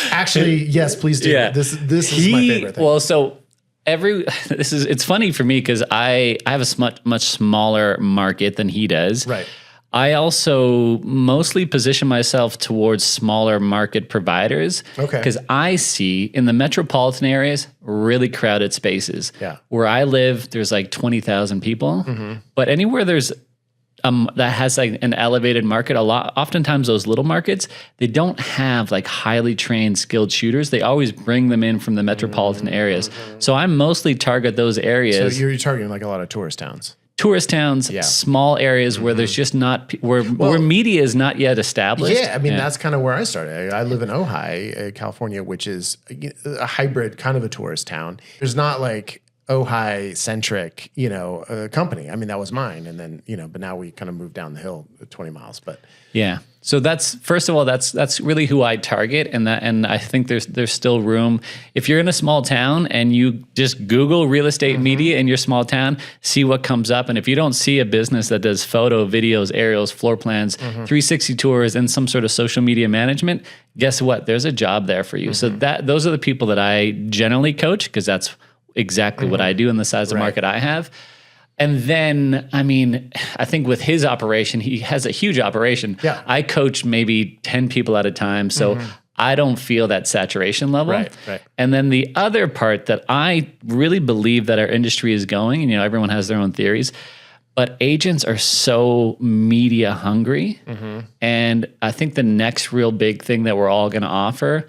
Actually, yes, please do. Yeah. This is my favorite thing. Well, so it's funny for me because I have a much smaller market than he does. Right. I also mostly position myself towards smaller market providers. Okay. Because I see in the metropolitan areas really crowded spaces. Yeah. Where I live, there's like 20,000 people. Mm-hmm. But anywhere there's that has like an elevated market, oftentimes those little markets, they don't have like highly trained, skilled shooters. They always bring them in from the metropolitan areas. So I mostly target those areas. So you're targeting like a lot of tourist towns. Small areas where there's just not, where media is not yet established. Yeah, I mean, that's kind of where I started. I live in Ojai, California, which is a hybrid kind of a tourist town. There's not like Ojai centric, company. I mean, that was mine. And then, but now we kind of moved down the hill 20 miles, but. Yeah. So first of all, that's really who I target. And I think there's still room. If you're in a small town and you just Google real estate media in your small town, see what comes up. And if you don't see a business that does photo, videos, aerials, floor plans, 360 tours, and some sort of social media management, guess what? There's a job there for you. So those are the people that I generally coach because that's exactly what I do in the size of market I have. And then, I mean, I think with his operation, he has a huge operation. Yeah. I coach maybe 10 people at a time. So I don't feel that saturation level. Right. And then the other part that I really believe that our industry is going, and everyone has their own theories, but agents are so media hungry. And I think the next real big thing that we're all going to offer,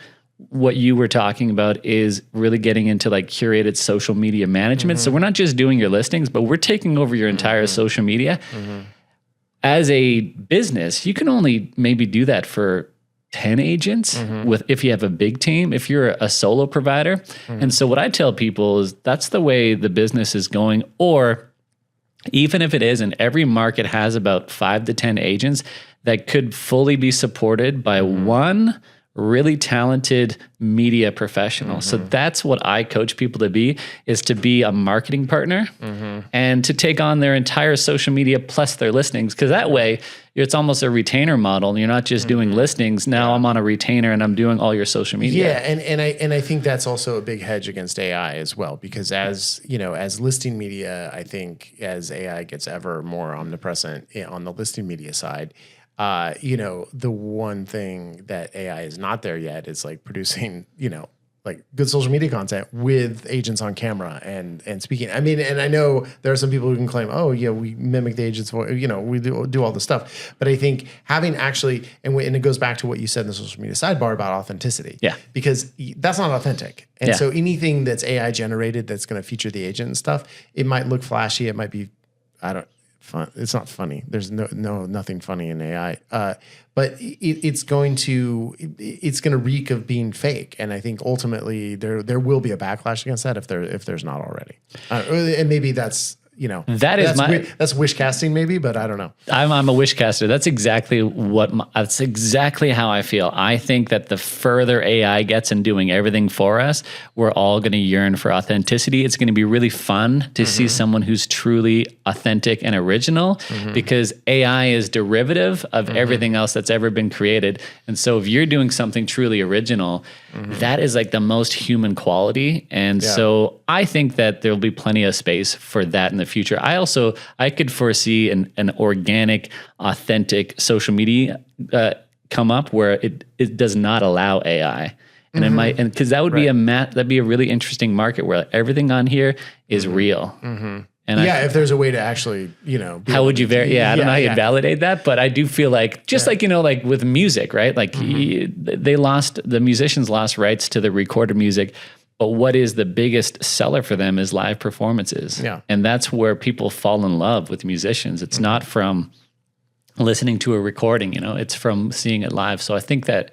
what you were talking about, is really getting into like curated social media management. So we're not just doing your listings, but we're taking over your entire social media. As a business, you can only maybe do that for 10 agents if you have a big team, if you're a solo provider. And so what I tell people is that's the way the business is going. Or even if it isn't, every market has about 5 to 10 agents that could fully be supported by one really talented media professional. So that's what I coach people to be, is to be a marketing partner and to take on their entire social media plus their listings. Because that way it's almost a retainer model. You're not just doing listings. Now I'm on a retainer and I'm doing all your social media. Yeah. And I think that's also a big hedge against AI as well, because as listing media, I think as AI gets ever more omnipresent on the listing media side, the one thing that AI is not there yet is like producing, like good social media content with agents on camera and speaking. I mean, and I know there are some people who can claim, oh yeah, we mimic the agent's voice, we do all this stuff. But I think having actually, and it goes back to what you said in the social media sidebar about authenticity. Yeah. Because that's not authentic. And so anything that's AI generated that's going to feature the agent and stuff, it might look flashy. It might be, fun. It's not funny. There's nothing funny in AI, but it's going to reek of being fake. And I think ultimately there will be a backlash against that if there's not already. And maybe that's that's wish casting maybe, but I don't know. I'm a wish caster. That's exactly that's exactly how I feel. I think that the further AI gets in doing everything for us, we're all going to yearn for authenticity. It's going to be really fun to see someone who's truly authentic and original, because AI is derivative of everything else that's ever been created. And so if you're doing something truly original, that is like the most human quality. And so I think that there'll be plenty of space for that in the future. I could foresee an organic, authentic social media come up where it does not allow AI. And it might, and because that would be that'd be a really interesting market where everything on here is real. And if there's a way to actually, how would you I don't know how you'd validate that, but I do feel like like, like with music, right? Like the musicians lost rights to the recorded music, but what is the biggest seller for them is live performances. Yeah. And that's where people fall in love with musicians. It's not from listening to a recording, it's from seeing it live. So I think that's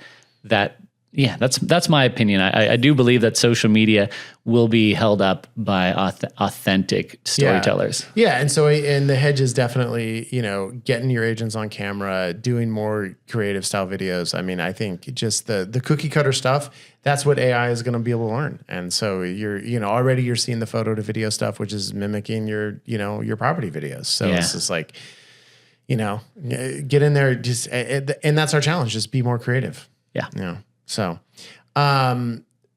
my opinion. I do believe that social media will be held up by authentic storytellers. Yeah. And so, and the hedge is definitely, getting your agents on camera, doing more creative style videos. I mean, I think just the cookie cutter stuff, that's what AI is going to be able to learn. And so already you're seeing the photo to video stuff, which is mimicking your property videos. So it's just like, get in there, and that's our challenge. Just be more creative. Yeah. So,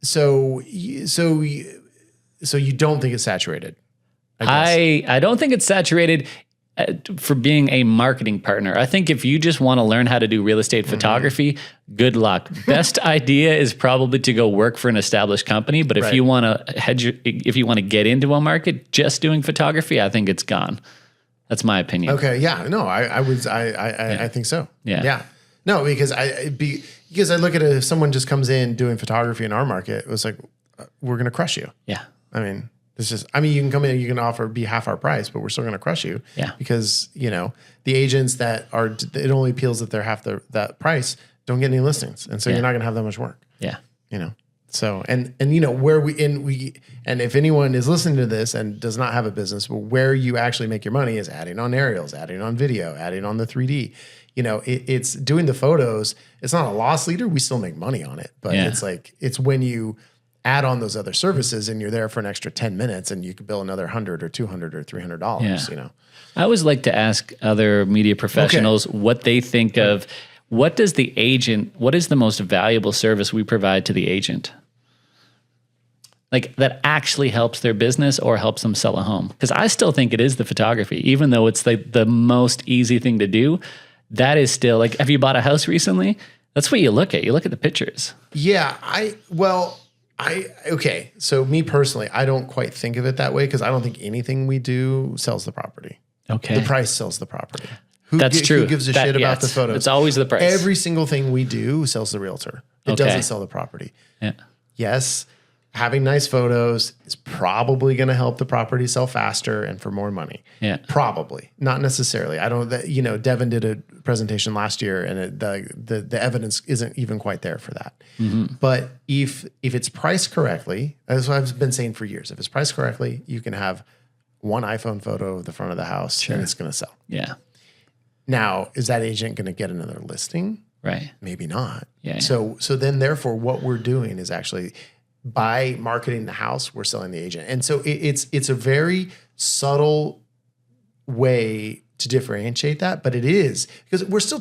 so you don't think it's saturated? I don't think it's saturated for being a marketing partner. I think if you just want to learn how to do real estate photography, good luck. Best idea is probably to go work for an established company. But if you want to if you want to get into a market just doing photography, I think it's gone. That's my opinion. Okay. Yeah. No, I think so. Yeah. Yeah. No, because I look at it, if someone just comes in doing photography in our market, it was like, we're going to crush you. Yeah. I mean, you can come in, you can be half our price, but we're still going to crush you. Yeah. Because, the agents it only appeals that they're half that price, don't get any listings. And so you're not going to have that much work. Yeah. So, and if anyone is listening to this and does not have a business, but where you actually make your money is adding on aerials, adding on video, adding on the 3D. It's doing the photos. It's not a loss leader. We still make money on it, but it's when you add on those other services and you're there for an extra 10 minutes and you can bill another $100 or $200 or $300, I always like to ask other media professionals what they think of, what is the most valuable service we provide to the agent? Like that actually helps their business or helps them sell a home. Because I still think it is the photography, even though it's like the most easy thing to do. That is still like, have you bought a house recently? That's what you look at. You look at the pictures. Yeah. Okay. So me personally, I don't quite think of it that way because I don't think anything we do sells the property. Okay. The price sells the property. That's true. Who gives a shit about the photos? It's always the price. Every single thing we do sells the realtor. It doesn't sell the property. Yeah. Yes. Having nice photos is probably going to help the property sell faster and for more money. Yeah. Probably. Not necessarily. I don't, Devin did a presentation last year and the evidence isn't even quite there for that. Mm-hmm. But if it's priced correctly, as I've been saying for years, if it's priced correctly, you can have one iPhone photo of the front of the house and it's going to sell. Yeah. Now, is that agent going to get another listing? Right. Maybe not. Yeah. So then therefore what we're doing is actually by marketing the house, we're selling the agent. And so it's a very subtle way to differentiate that, but it is because we're still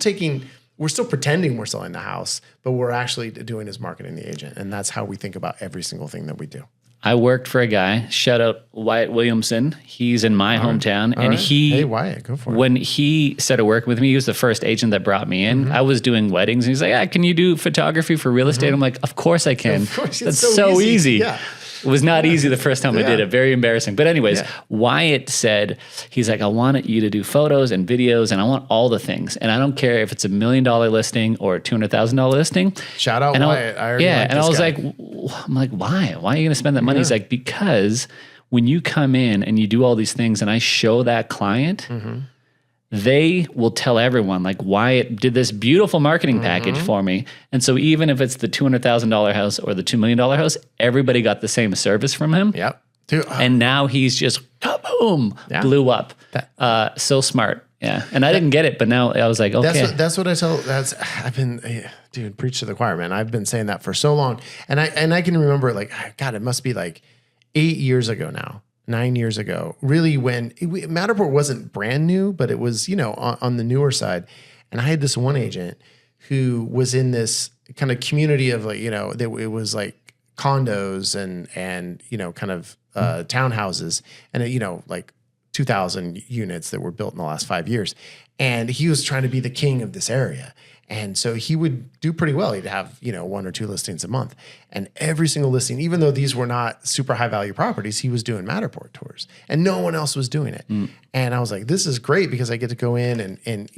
pretending we're selling the house, but we're actually doing is marketing the agent. And that's how we think about every single thing that we do. I worked for a guy, shout out Wyatt Williamson. He's in my hometown. And hey, Wyatt, go for it. When he started working with me, he was the first agent that brought me in. Mm-hmm. I was doing weddings. And he's like, can you do photography for real estate? Mm-hmm. I'm like, of course I can. Of course, that's so easy. Yeah. It was not easy the first time I did it. Very embarrassing. But anyways, Wyatt said, he's like, I want you to do photos and videos and I want all the things. And I don't care if it's $1 million listing or a $200,000 listing. Shout out Wyatt. I was like, I'm like, why? Why are you going to spend that money? Yeah. He's like, because when you come in and you do all these things and I show that client, they will tell everyone like Wyatt did this beautiful marketing package for me. And so even if it's the $200,000 house or the $2 million house, everybody got the same service from him. Yep. And now he's just kaboom, blew up. So smart. Yeah. And I didn't get it, but now I was like, okay. That's what I tell, I've been, dude, preach to the choir, man. I've been saying that for so long. And I can remember like, God, it must be like 8 years ago now. 9 years ago, really when Matterport wasn't brand new, but it was, on the newer side. And I had this one agent who was in this kind of community of like, it was like condos and kind of townhouses and, like 2,000 units that were built in the last 5 years. And he was trying to be the king of this area. And so he would do pretty well. He'd have, 1 or 2 listings a month. And every single listing, even though these were not super high value properties, he was doing Matterport tours and no one else was doing it. And I was like, this is great because I get to go in and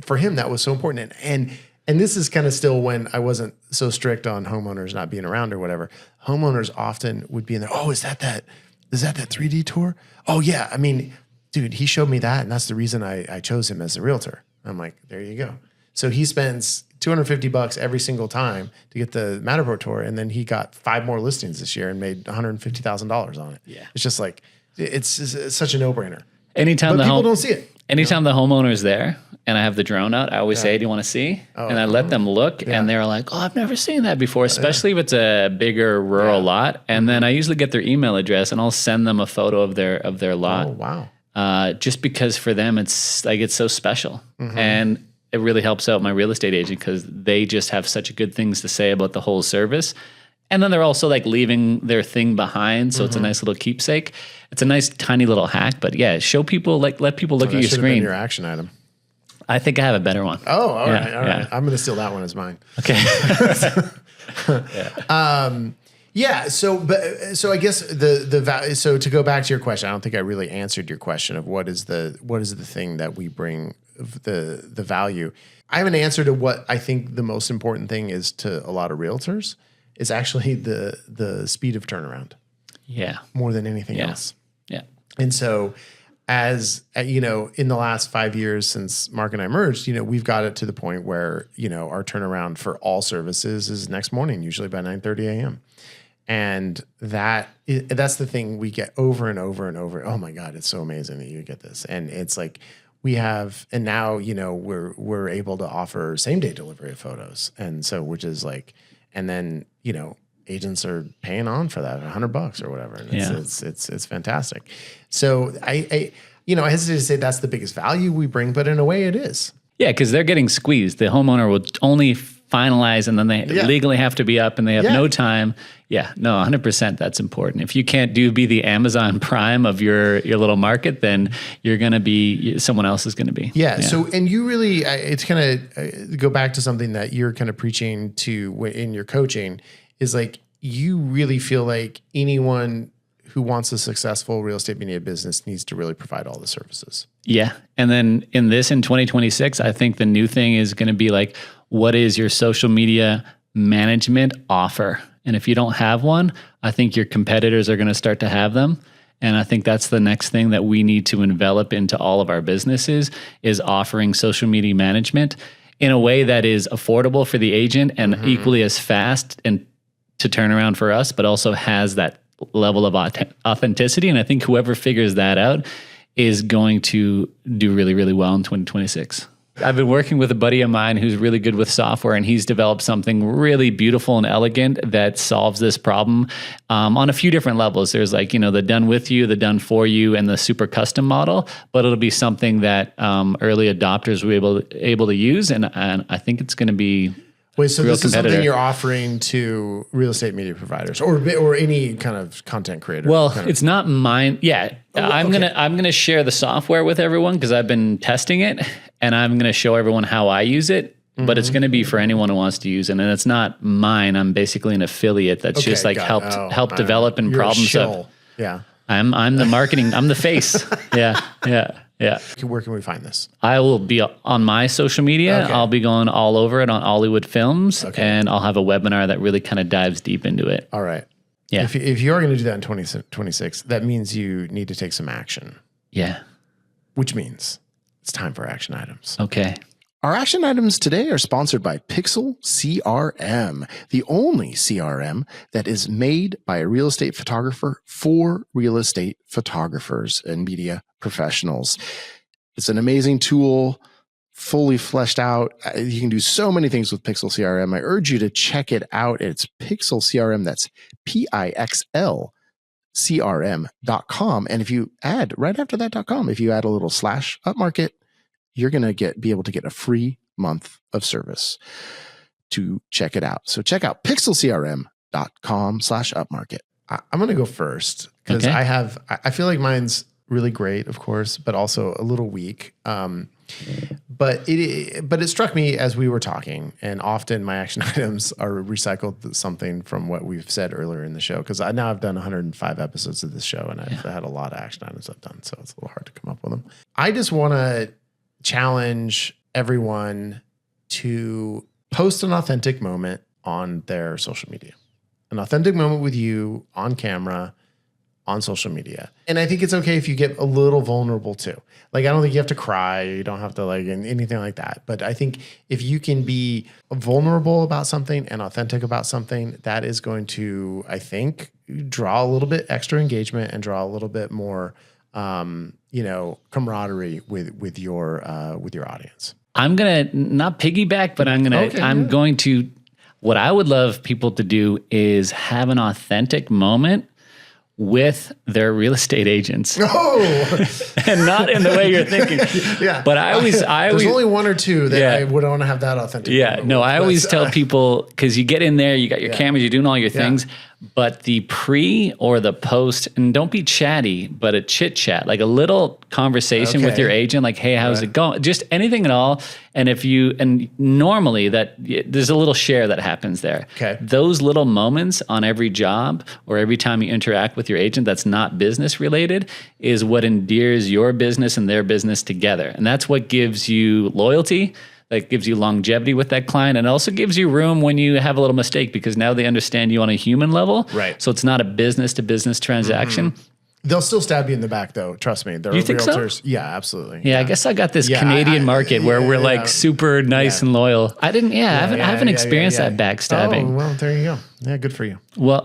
for him, that was so important. And this is kind of still when I wasn't so strict on homeowners not being around or whatever. Homeowners often would be in there. Oh, is that 3D tour? Oh yeah. I mean, dude, he showed me that. And that's the reason I chose him as a realtor. I'm like, there you go. So he spends $250 every single time to get the Matterport tour. And then he got 5 more listings this year and made $150,000 on it. Yeah. It's just like, it's such a no brainer. Anytime but people don't see it. Anytime the homeowner's there and I have the drone out, I always say, do you want to see? And I let them look and they're like, oh, I've never seen that before, especially if it's a bigger rural lot. And then I usually get their email address and I'll send them a photo of their lot. Oh, wow. Just because for them, it's like, it's so special. And it really helps out my real estate agent because they just have such good things to say about the whole service. And then they're also like leaving their thing behind. So it's a nice little keepsake. It's a nice tiny little hack, but yeah, show people, like let people look at your screen. That should have been your action item. I think I have a better one. Oh, all right. I'm going to steal that one as mine. Okay. So I guess so to go back to your question, I don't think I really answered your question of what is the thing that we bring the value. I have an answer to what I think the most important thing is to a lot of realtors is actually the speed of turnaround. Yeah. More than anything else. Yeah. And so as in the last 5 years since Mark and I merged, we've got it to the point where, our turnaround for all services is next morning, usually by 9:30 a.m. And that's the thing we get over and over and over. Oh my God, it's so amazing that you get this. And it's like we have, and now, we're able to offer same day delivery of photos. And so, which is like, and then, agents are paying on for that $100 or whatever. And it's fantastic. So I hesitate to say that's the biggest value we bring, but in a way it is. Yeah. Cause they're getting squeezed. The homeowner will only finalize and then they legally have to be up and they have no time. Yeah, no, 100%. That's important. If you can't be the Amazon Prime of your little market, then you're going to be, someone else is going to be. Yeah. So, and you really, it's kind of go back to something that you're kind of preaching to in your coaching is like, you really feel like anyone who wants a successful real estate media business needs to really provide all the services. Yeah. And then in 2026, I think the new thing is going to be like, what is your social media management offer? And if you don't have one, I think your competitors are going to start to have them. And I think that's the next thing that we need to envelop into all of our businesses is offering social media management in a way that is affordable for the agent and equally as fast and to turn around for us, but also has that level of authenticity. And I think whoever figures that out is going to do really, really well in 2026. I've been working with a buddy of mine who's really good with software, and he's developed something really beautiful and elegant that solves this problem on a few different levels. There's like, the done with you, the done for you, and the super custom model, but it'll be something that early adopters will be able to use. And I think it's going to be so this is something you're offering to real estate media providers or any kind of content creator? Well, it's not mine. Yeah. I'm going to share the software with everyone because I've been testing it and I'm going to show everyone how I use it, but it's going to be for anyone who wants to use it. And it's not mine. I'm basically an affiliate that's just like helped develop and problem solve. Yeah. I'm the marketing. I'm the face. Yeah. Where can we find this? I will be on my social media. Okay. I'll be going all over it on Oliwood Films, and I'll have a webinar that really kind of dives deep into it. All right. Yeah. If you are going to do that in 2026, that means you need to take some action. Yeah. Which means it's time for action items. Okay. Our action items today are sponsored by Pixel CRM, the only CRM that is made by a real estate photographer for real estate photographers and media professionals. It's an amazing tool, fully fleshed out. You can do so many things with Pixel CRM. I urge you to check it out. It's Pixel CRM. That's PIXL CRM.com. And if you add right after that.com, if you add a little /Upmarket, you're going to be able to get a free month of service to check it out. So check out pixelcrm.com/upmarket. I'm going to go first because I feel like mine's really great, of course, but also a little weak. But it struck me as we were talking, and often my action items are recycled something from what we've said earlier in the show, because I've done 105 episodes of this show, and I've had a lot of action items I've done, so it's a little hard to come up with them. I just want to challenge everyone to post an authentic moment on their social media, an authentic moment with you on camera, on social media. And I think it's okay if you get a little vulnerable too. Like, I don't think you have to cry. You don't have to like anything like that. But I think if you can be vulnerable about something and authentic about something, that is going to, I think, draw a little bit extra engagement and draw a little bit more, camaraderie with your audience. I'm going to not piggyback, but going to, what I would love people to do is have an authentic moment with their real estate agents. Oh, and not in the way you're thinking. Yeah. But I always, there's only one or two that I would want to have that authentic. Yeah. No, I always tell people, because you get in there, you got your cameras, you're doing all your things, but the pre or the post, and don't be chatty, but a chit chat, like a little conversation with your agent, like, hey, how's it going? Just anything at all. And normally there's a little share that happens there. Okay. Those little moments on every job or every time you interact with your agent that's not business related is what endears your business and their business together. And that's what gives you loyalty. That gives you longevity with that client, and also gives you room when you have a little mistake, because now they understand you on a human level. Right. So it's not a business to business transaction. Mm-hmm. They'll still stab you in the back, though. Trust me. There are realtors. So? Yeah, absolutely. Yeah, I guess I got this Canadian market where we're like super nice and loyal. I haven't experienced that backstabbing. Oh, well, there you go. Yeah, good for you. Well,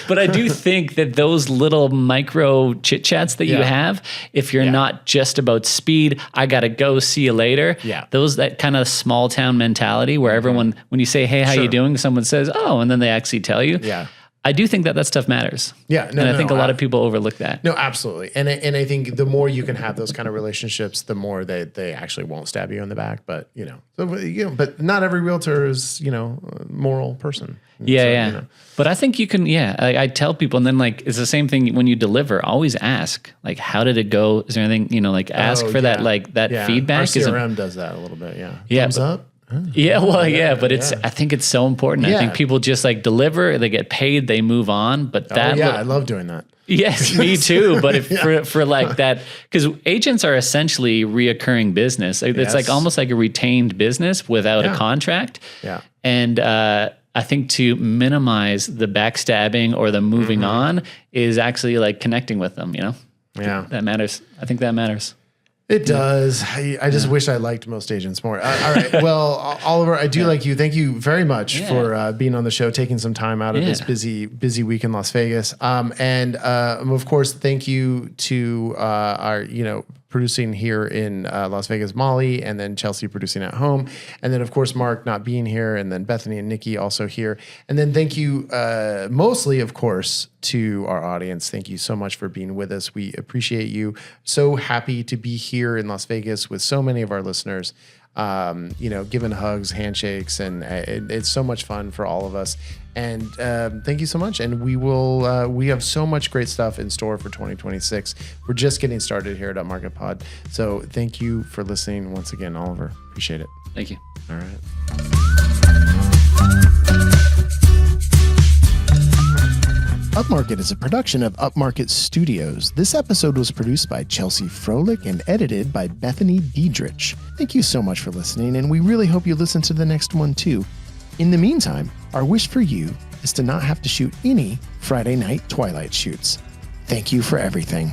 but I do think that those little micro chit chats that you have, if you're not just about speed, I got to go, see you later. Yeah. That kind of small town mentality where everyone, when you say, hey, how you doing? Someone says, oh, and then they actually tell you. Yeah. I do think that stuff matters. Yeah. And I think a lot of people overlook that. No, absolutely. And I think the more you can have those kind of relationships, the more they actually won't stab you in the back. But, but not every realtor is, a moral person. But I think you can, I tell people, and then it's the same thing when you deliver, always ask, like, how did it go? Is there anything, ask for that, that feedback. Our CRM does that a little bit. Yeah. Thumbs up. But I think it's so important. I think people just deliver, they get paid, they move on. But I love doing that. Yes, me too. But for that, because agents are essentially reoccurring business. It's almost like a retained business without a contract. Yeah. And I think to minimize the backstabbing or the moving on is actually connecting with them. Yeah, that matters. I think that matters. It does. I just wish I liked most agents more. All right. Well, Oliver, I do like you. Thank you very much for being on the show, taking some time out of this busy week in Las Vegas. And of course, thank you to our, producing here in Las Vegas, Molly, and then Chelsea producing at home. And then, of course, Mark not being here, and then Bethany and Nikki also here. And then thank you mostly, of course, to our audience. Thank you so much for being with us. We appreciate you. So happy to be here in Las Vegas with so many of our listeners, giving hugs, handshakes, and it's so much fun for all of us. And thank you so much. And we have so much great stuff in store for 2026. We're just getting started here at Upmarket Pod. So thank you for listening once again, Oliver. Appreciate it. Thank you. All right. Upmarket is a production of Upmarket Studios. This episode was produced by Chelsea Froelich and edited by Bethany Diedrich. Thank you so much for listening, and we really hope you listen to the next one too. In the meantime, our wish for you is to not have to shoot any Friday night Twilight shoots. Thank you for everything.